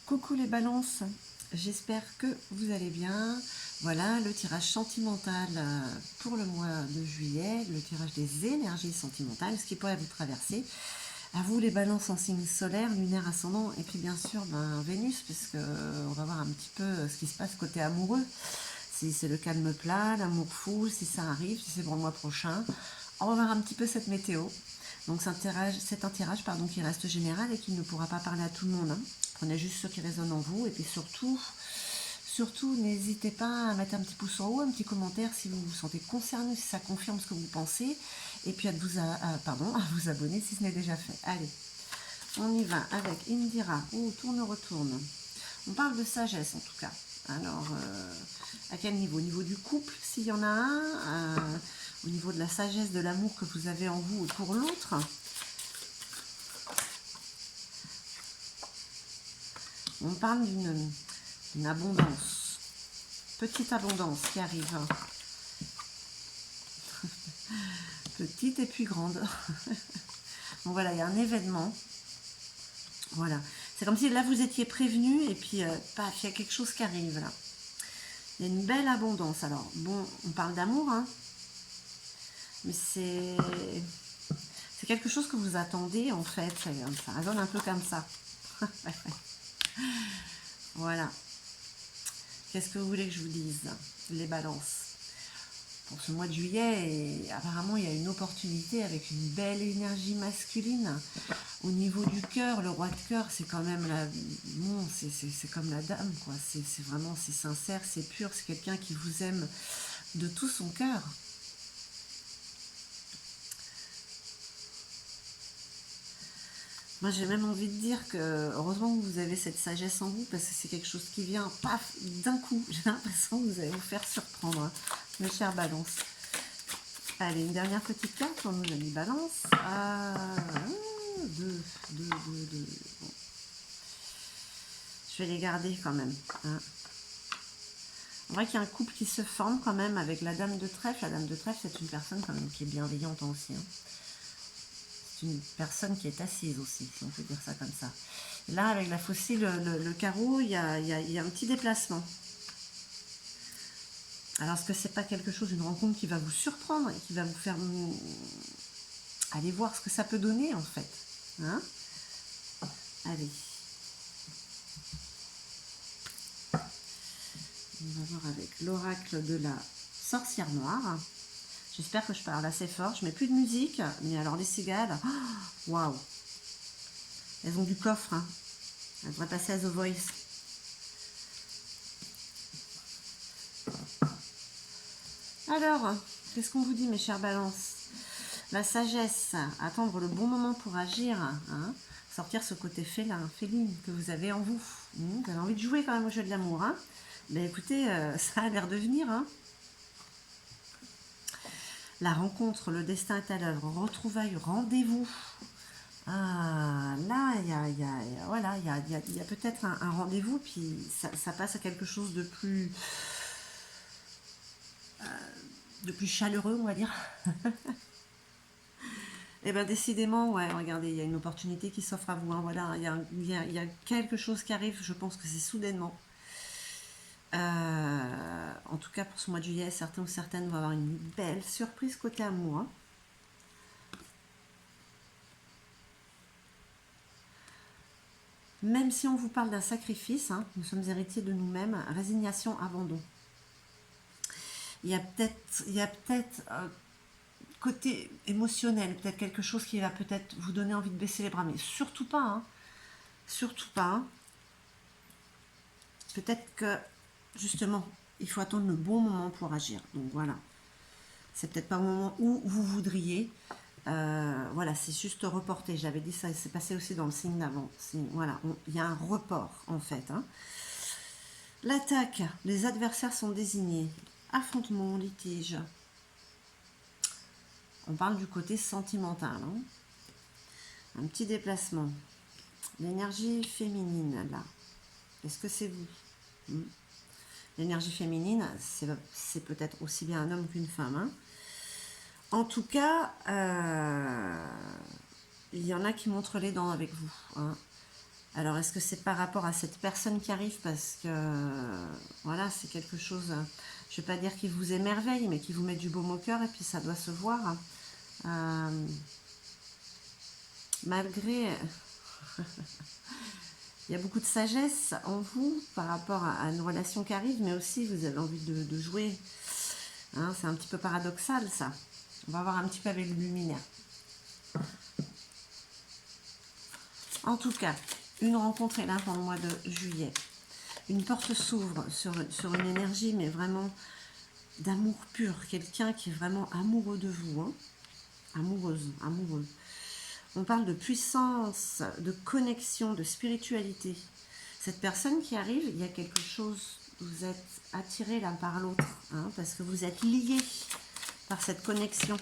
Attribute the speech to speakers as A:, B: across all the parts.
A: Coucou les balances, j'espère que vous allez bien. Voilà le tirage sentimental pour le mois de juillet, le tirage des énergies sentimentales, ce qui pourrait vous traverser. À vous les balances en signe solaire, lunaire, ascendant, et puis bien sûr Vénus, puisque on va voir un petit peu ce qui se passe côté amoureux. Si c'est le calme plat, l'amour fou, si ça arrive, si c'est pour le mois prochain. On va voir un petit peu cette météo. Donc c'est un tirage qui reste général et qui ne pourra pas parler à tout le monde. Hein. Prenez juste ce qui résonne en vous et puis surtout n'hésitez pas à mettre un petit pouce en haut, un petit commentaire si vous vous sentez concerné, si ça confirme ce que vous pensez, et puis à vous abonner si ce n'est déjà fait. Allez, on y va avec Indira. Oh, tourne-retourne. On parle de sagesse en tout cas. Alors, à quel niveau? Au niveau du couple, s'il y en a un, au niveau de la sagesse, de l'amour que vous avez en vous ou pour l'autre. On parle d'une abondance, petite abondance qui arrive. Petite et puis grande. Donc voilà, il y a un événement. Voilà. C'est comme si là vous étiez prévenu et puis paf, il y a quelque chose qui arrive là. Il y a une belle abondance. Alors, bon, on parle d'amour, hein, mais c'est quelque chose que vous attendez en fait. Ça résonne un peu comme ça. Voilà. Qu'est-ce que vous voulez que je vous dise, les balances? Pour ce mois de juillet, et apparemment, il y a une opportunité avec une belle énergie masculine. Au niveau du cœur, le roi de cœur, c'est quand même c'est comme la dame, quoi. C'est vraiment, c'est sincère, c'est pur, c'est quelqu'un qui vous aime de tout son cœur. Moi, j'ai même envie de dire que heureusement que vous avez cette sagesse en vous, parce que c'est quelque chose qui vient, paf, d'un coup. J'ai l'impression que vous allez vous faire surprendre, hein, mes chers balances. Allez, une dernière petite carte pour nos amis balance. Deux. Bon. Je vais les garder quand même. Hein. On voit qu'il y a un couple qui se forme quand même avec la dame de trèfle. La dame de trèfle, c'est une personne quand même qui est bienveillante aussi. Hein. Une personne qui est assise aussi, si on peut dire ça comme ça. Et là, avec la faucille, le carreau, il y a un petit déplacement. Alors, est-ce que c'est pas quelque chose, une rencontre qui va vous surprendre et qui va vous faire aller voir ce que ça peut donner, en fait, hein? Allez. On va voir avec l'oracle de la sorcière noire. J'espère que je parle assez fort. Je mets plus de musique, mais alors les cigales, waouh! Elles ont du coffre. Hein. Elles devraient passer à The Voice. Alors, qu'est-ce qu'on vous dit, mes chères balances? La sagesse, attendre le bon moment pour agir, hein, sortir ce côté félin, féline que vous avez en vous. Vous avez envie de jouer quand même au jeu de l'amour. Hein. Mais écoutez, ça a l'air de venir. Hein. La rencontre, le destin est à l'œuvre, retrouvailles, rendez-vous. Ah, là, il y a peut-être un rendez-vous, puis ça passe à quelque chose de plus chaleureux, on va dire. Et bien décidément, ouais, regardez, il y a une opportunité qui s'offre à vous. Hein, voilà, il y a quelque chose qui arrive, je pense que c'est soudainement. En tout cas, pour ce mois de juillet, certains ou certaines vont avoir une belle surprise côté amour. Hein. Même si on vous parle d'un sacrifice, hein, nous sommes héritiers de nous-mêmes, résignation, abandon. Il y a peut-être côté émotionnel, peut-être quelque chose qui va peut-être vous donner envie de baisser les bras, mais surtout pas. Hein, surtout pas. Hein. Peut-être que, justement, il faut attendre le bon moment pour agir. Donc voilà. C'est peut-être pas au moment où vous voudriez. Voilà, c'est juste reporté. J'avais dit ça, c'est passé aussi dans le signe d'avant. Voilà, il y a un report en fait. Hein. L'attaque, les adversaires sont désignés. Affrontement, litige. On parle du côté sentimental. Hein. Un petit déplacement. L'énergie féminine, là. Est-ce que c'est vous? L'énergie féminine, c'est peut-être aussi bien un homme qu'une femme. Hein. En tout cas, il y en a qui montrent les dents avec vous. Hein. Alors, est-ce que c'est par rapport à cette personne qui arrive? Parce que, voilà, c'est quelque chose, je ne vais pas dire qui vous émerveille, mais qui vous met du baume au cœur, et puis ça doit se voir. Malgré... Il y a beaucoup de sagesse en vous par rapport à une relation qui arrive, mais aussi vous avez envie de jouer. Hein, c'est un petit peu paradoxal, ça. On va voir un petit peu avec le luminaire. En tout cas, une rencontre est là pour le mois de juillet. Une porte s'ouvre sur une énergie, mais vraiment d'amour pur. Quelqu'un qui est vraiment amoureux de vous. Hein. Amoureuse, amoureux. On parle de puissance, de connexion, de spiritualité. Cette personne qui arrive, il y a quelque chose, vous êtes attirés l'un par l'autre, hein, parce que vous êtes liés par cette connexion.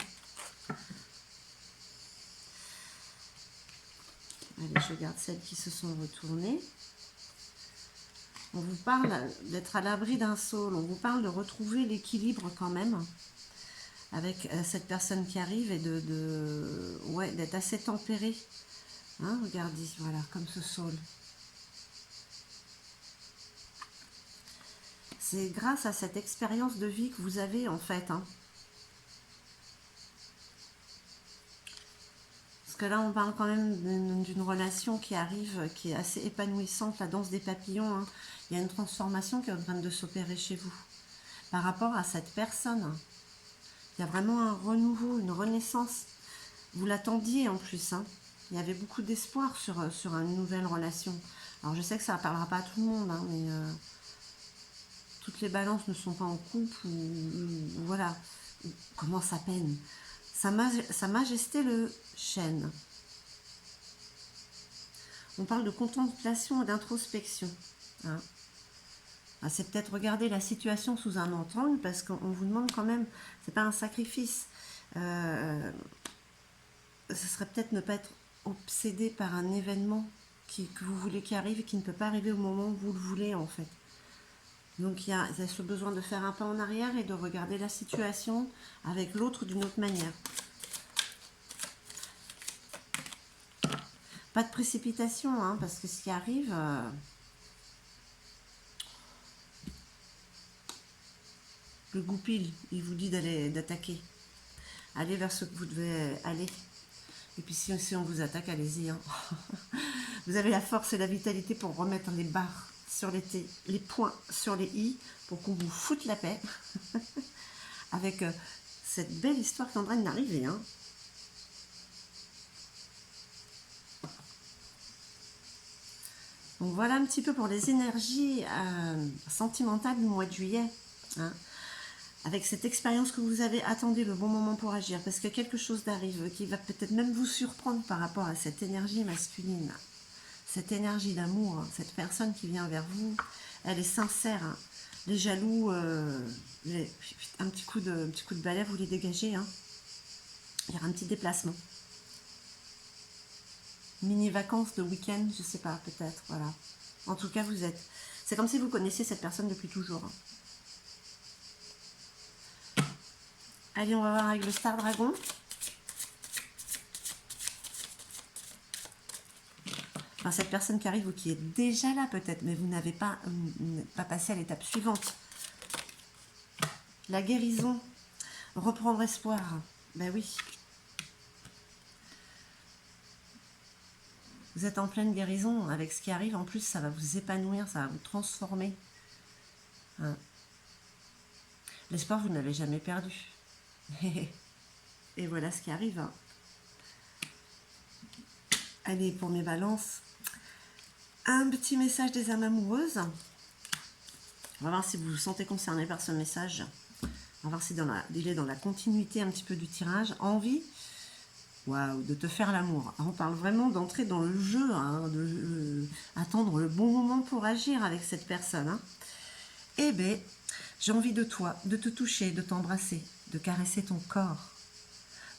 A: Allez, je regarde celles qui se sont retournées. On vous parle d'être à l'abri d'un saule, on vous parle de retrouver l'équilibre quand même avec cette personne qui arrive et ouais, d'être assez tempéré. Hein, regardez, voilà, comme ce saule. C'est grâce à cette expérience de vie que vous avez en fait. Hein. Parce que là, on parle quand même d'une relation qui arrive, qui est assez épanouissante, la danse des papillons. Hein. Il y a une transformation qui est en train de s'opérer chez vous. Par rapport à cette personne, il y a vraiment un renouveau, une renaissance. Vous l'attendiez en plus. Hein. Il y avait beaucoup d'espoir sur une nouvelle relation. Alors je sais que ça ne parlera pas à tout le monde, hein, mais toutes les balances ne sont pas en couple ou voilà, commence à peine. Sa Majesté le chêne. On parle de contemplation et d'introspection. Hein. C'est peut-être regarder la situation sous un autre angle parce qu'on vous demande quand même, c'est pas un sacrifice. Ce serait peut-être ne pas être obsédé par un événement que vous voulez qui arrive et qui ne peut pas arriver au moment où vous le voulez en fait. Donc il y a ce besoin de faire un pas en arrière et de regarder la situation avec l'autre d'une autre manière. Pas de précipitation, hein, parce que ce qui arrive... le goupil, il vous dit d'attaquer. Allez vers ce que vous devez aller. Et puis si on vous attaque, allez-y. Hein. Vous avez la force et la vitalité pour remettre les barres sur les T, les points sur les I, pour qu'on vous foute la paix. Avec cette belle histoire qui est en train d'arriver. Hein. Donc voilà un petit peu pour les énergies sentimentales du mois de juillet. Hein. Avec cette expérience que vous avez, attendez le bon moment pour agir, parce que quelque chose d'arrive qui va peut-être même vous surprendre par rapport à cette énergie masculine, cette énergie d'amour, cette personne qui vient vers vous, elle est sincère. Hein. Les jaloux, un petit coup de balai, vous les dégagez. Hein. Il y aura un petit déplacement. Mini-vacances de week-end, je sais pas, peut-être, voilà. En tout cas, vous êtes... C'est comme si vous connaissiez cette personne depuis toujours. Hein. Allez, on va voir avec le Star Dragon. Enfin, cette personne qui arrive ou qui est déjà là peut-être, mais vous n'avez pas passé à l'étape suivante. La guérison. Reprendre espoir. Ben oui. Vous êtes en pleine guérison avec ce qui arrive. En plus, ça va vous épanouir, ça va vous transformer. Hein. L'espoir, vous ne l'avez jamais perdu. Et voilà ce qui arrive. Hein. Allez, pour mes balances, un petit message des âmes amoureuses. On va voir si vous vous sentez concerné par ce message. On va voir si il est dans la continuité un petit peu du tirage. Envie, waouh, de te faire l'amour. On parle vraiment d'entrer dans le jeu, hein, attendre le bon moment pour agir avec cette personne. Hein. Eh bien, j'ai envie de toi, de te toucher, de t'embrasser, de caresser ton corps,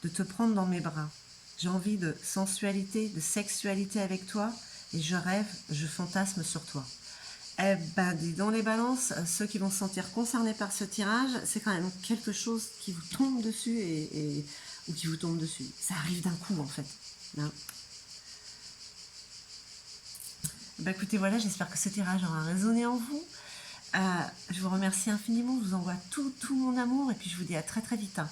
A: de te prendre dans mes bras. J'ai envie de sensualité, de sexualité avec toi et je rêve, je fantasme sur toi. Eh ben, dis donc les balances, ceux qui vont se sentir concernés par ce tirage, c'est quand même quelque chose qui vous tombe dessus ou qui vous tombe dessus. Ça arrive d'un coup en fait. Hein. Bah, écoutez, voilà, j'espère que ce tirage aura résonné en vous. Je vous remercie infiniment, je vous envoie tout mon amour et puis je vous dis à très très vite, hein.